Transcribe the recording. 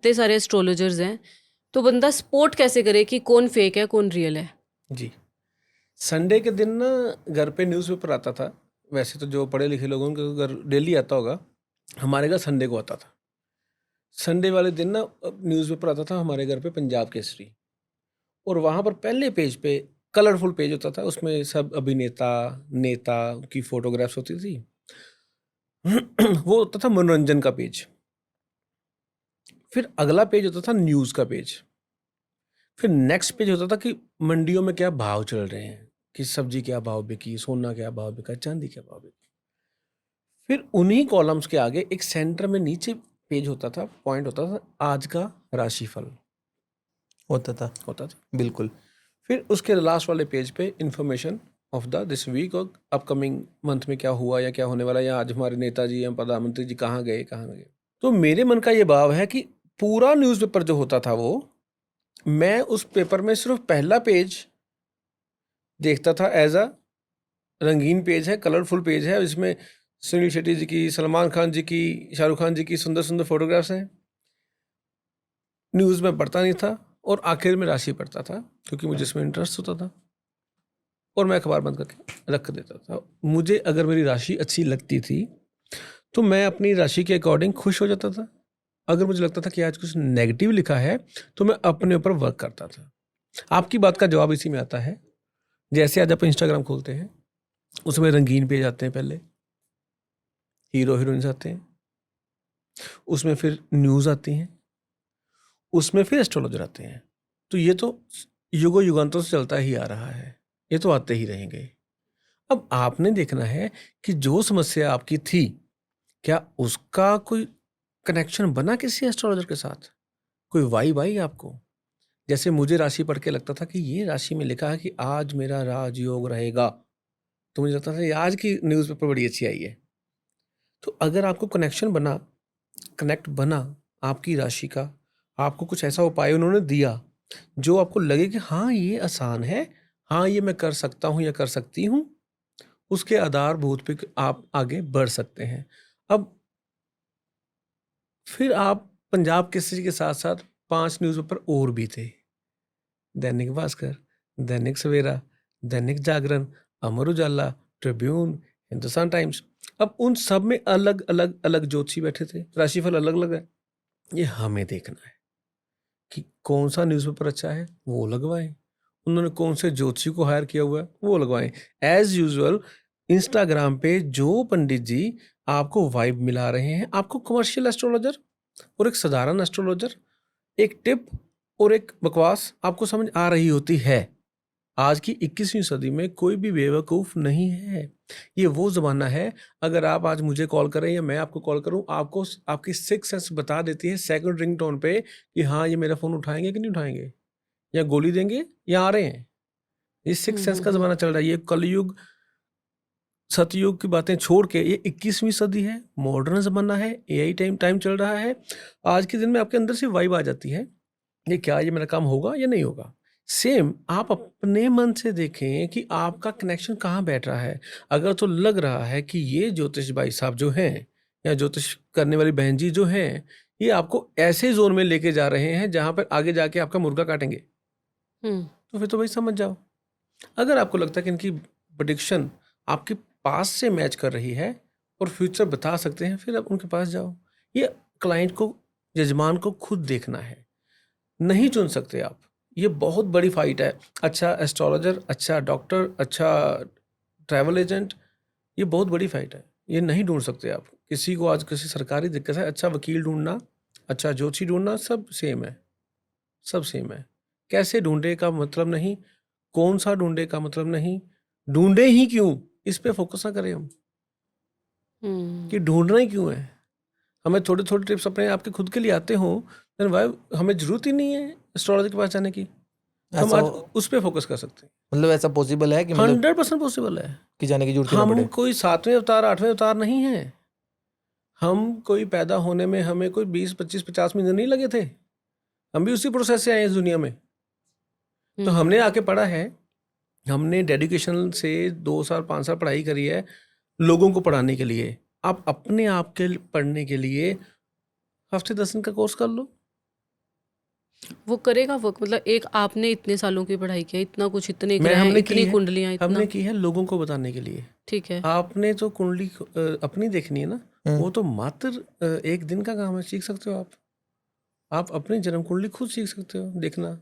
इतने सारे एस्ट्रोलॉजर्स हैं, तो बंदा स्पॉट कैसे करे कि कौन फेक है कौन रियल है? जी, संडे के दिन ना घर पे न्यूज़पेपर आता था। वैसे तो जो पढ़े लिखे लोगों के घर डेली आता होगा, हमारे घर संडे को आता था। संडे वाले दिन ना न्यूज़पेपर आता था हमारे घर पे, पंजाब केसरी। और वहाँ पर पहले पेज पे कलरफुल पेज होता था, उसमें सब अभिनेता नेता की फोटोग्राफ्स होती थी। वो होता था मनोरंजन का पेज। फिर अगला पेज होता था न्यूज़ का पेज। फिर नेक्स्ट पेज होता था कि मंडियों में क्या भाव चल रहे हैं, कि सब्जी क्या भाव बिकी, सोना क्या भाव बिका, चांदी क्या भाव बिकी। फिर उन्हीं कॉलम्स के आगे एक सेंटर में नीचे पेज होता था, पॉइंट होता था, आज का राशिफल होता था। बिल्कुल। फिर उसके लास्ट वाले पेज पे information of the this week और अपकमिंग मंथ में क्या हुआ या क्या होने वाला, या आज हमारे नेताजी या प्रधानमंत्री जी कहाँ गए कहाँ गए। तो मेरे मन का ये भाव है कि पूरा न्यूज़पेपर जो होता था वो, मैं उस पेपर में सिर्फ पहला पेज देखता था एज अ रंगीन पेज है, कलरफुल पेज है, इसमें सुनील शेट्टी जी की, सलमान खान जी की, शाहरुख खान जी की सुंदर सुंदर फोटोग्राफ्स हैं। न्यूज़ में पढ़ता नहीं था और आखिर में राशि पढ़ता था, क्योंकि मुझे इसमें इंटरेस्ट होता था, और मैं अखबार बंद करके रख देता था। मुझे अगर मेरी राशि अच्छी लगती थी तो मैं अपनी राशि के अकॉर्डिंग खुश हो जाता था। अगर मुझे लगता था कि आज कुछ नेगेटिव लिखा है तो मैं अपने ऊपर वर्क करता था। आपकी बात का जवाब इसी में आता है। जैसे आज आप इंस्टाग्राम खोलते हैं, उसमें रंगीन पेज आते हैं, पहले हीरो हीरोइंस आते हैं, उसमें फिर न्यूज़ आती हैं, उसमें फिर एस्ट्रोलॉजर आते हैं। तो ये तो युगों युगांतरों से चलता ही आ रहा है, ये तो आते ही रहेंगे। अब आपने देखना है कि जो समस्या आपकी थी, क्या उसका कोई कनेक्शन बना किसी एस्ट्रोलॉजर के साथ, कोई वाइब आई आपको? जैसे मुझे राशि पढ़ के लगता था कि ये राशि में लिखा है कि आज मेरा राजयोग रहेगा, तो मुझे लगता था ये आज की न्यूज़पेपर बड़ी अच्छी आई है। तो अगर आपको कनेक्ट बना आपकी राशि का, आपको कुछ ऐसा उपाय उन्होंने दिया जो आपको लगे कि हाँ ये आसान है, हाँ ये मैं कर सकता हूँ या कर सकती हूँ, उसके आधारभूत पे आप आगे बढ़ सकते हैं। अब फिर आप पंजाब केसरी के साथ साथ 5 न्यूज़पेपर और भी थे, दैनिक भास्कर, दैनिक सवेरा, दैनिक जागरण, अमर उजाला, ट्रिब्यून, हिंदुस्तान टाइम्स। अब उन सब में अलग अलग अलग ज्योतिषी बैठे थे, राशिफल अलग अलग है। ये हमें देखना है कि कौन सा न्यूज़पेपर अच्छा है, वो लगवाएं। उन्होंने कौन से ज्योतिषी को हायर किया हुआ है, वो लगवाएं। एज यूजुअल इंस्टाग्राम पे जो पंडित जी आपको वाइब मिला रहे हैं, आपको कमर्शियल एस्ट्रोलॉजर और एक साधारण एस्ट्रोलॉजर, एक टिप और एक बकवास आपको समझ आ रही होती है। आज की 21वीं सदी में कोई भी बेवकूफ़ नहीं है। ये वो ज़माना है, अगर आप आज मुझे कॉल करें या मैं आपको कॉल करूं, आपको आपकी सिक्स सेंस बता देती है सेकंड रिंग टोन पे कि हाँ ये मेरा फ़ोन उठाएंगे कि नहीं उठाएंगे, या गोली देंगे या आ रहे हैं। ये सिक्स सेंस का ज़माना चल रहा है। ये कलयुग सतयुग की बातें छोड़ के ये 21वीं सदी है, मॉडर्न ज़माना है, एआई टाइम चल रहा है। आज के दिन में आपके अंदर से वाइब आ जाती है, ये क्या, ये मेरा काम होगा या नहीं होगा। सेम आप अपने मन से देखें कि आपका कनेक्शन कहाँ बैठ रहा है। अगर तो लग रहा है कि ये ज्योतिष भाई साहब जो हैं, या ज्योतिष करने वाली बहन जी जो हैं, ये आपको ऐसे जोन में लेके जा रहे हैं जहाँ पर आगे जाके आपका मुर्गा काटेंगे, तो फिर तो भाई समझ जाओ। अगर आपको लगता है कि इनकी प्रेडिक्शन आपके पास से मैच कर रही है और फ्यूचर बता सकते हैं, फिर आप उनके पास जाओ। ये क्लाइंट को, यजमान को खुद देखना है, नहीं चुन सकते आप। ये बहुत बड़ी फाइट है। अच्छा एस्ट्रोलॉजर, अच्छा डॉक्टर, अच्छा ट्रैवल एजेंट, ये बहुत बड़ी फाइट है। ये नहीं ढूंढ सकते आप किसी को। आज किसी सरकारी दिक्कत है, अच्छा वकील ढूंढना, अच्छा ज्योतिषी ढूंढना, सब सेम है, सब सेम है। कैसे ढूंढे का मतलब नहीं, कौन सा ढूंढे का मतलब नहीं, ढूंढे ही क्यों, इस पे फोकस ना करें हम कि ढूंढना ही क्यों है। हमें थोड़े थोड़े टिप्स अपने आपके खुद के लिए आते हों, देन वाई हमें जरूरत ही नहीं है एस्ट्रोलॉजी के पास जाने की। हम ऐसा आज उस पर फोकस कर सकते हैं। मतलब ऐसा पॉसिबल है कि मतलब 100% पॉसिबल है कि जाने की जरूरत ही ना हम पड़े? कोई 7वें अवतार 8वें अवतार नहीं है। हम कोई पैदा होने में हमें कोई 20 25 50 महीने नहीं लगे थे। हम भी उसी प्रोसेस से आए इस दुनिया में। तो हमने आके पढ़ा है, हमने डेडिकेशन से 2 साल 5 साल पढ़ाई करी है लोगों को पढ़ाने के लिए। आप अपने आप के पढ़ने के लिए हफ्ते 10 दिन का कोर्स कर लो, वो करेगा वर्क, मतलब एक आपने इतने सालों की पढ़ाई किया, इतना कुछ, इतने मैं ग्रह, हमने की इतनी है कुंडलियां, इतना, हमने की है लोगों को बताने के लिए। ठीक है। आपने तो कुंडली अपनी देखनी है ना, हम्म। वो तो मात्र एक दिन का काम है, सीख सकते हो आप अपनी जन्म कुंडली खुद सीख सकते हो देखना।